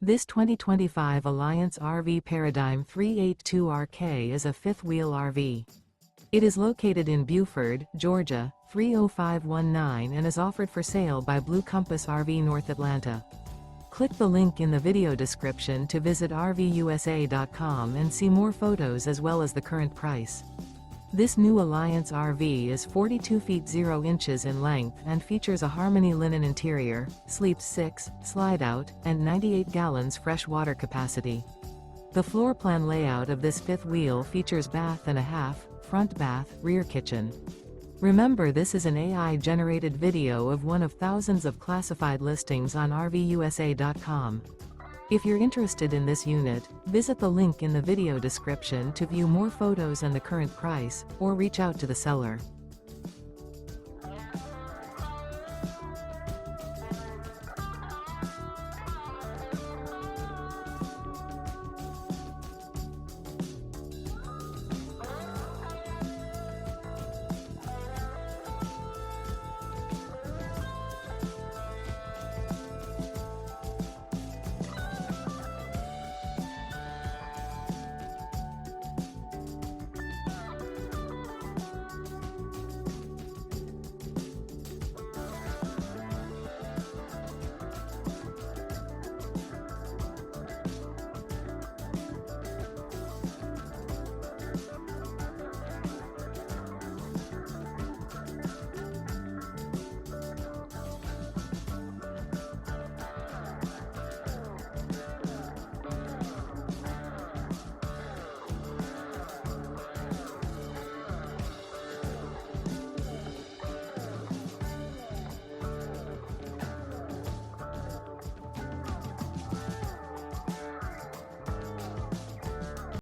This 2025 Alliance RV Paradigm 382RK is a fifth-wheel RV. It is located in Buford, Georgia, 30519 and is offered for sale by Blue Compass RV North Atlanta. Click the link in the video description to visit RVUSA.com and see more photos as well as the current price. This new Alliance RV is 42 feet 0 inches in length and features a Harmony linen interior, sleeps 6, slide-out, and 98 gallons fresh water capacity. The floor plan layout of this fifth wheel features bath and a half, front bath, rear kitchen. Remember, this is an AI-generated video of one of thousands of classified listings on RVUSA.com. If you're interested in this unit, visit the link in the video description to view more photos and the current price, or reach out to the seller.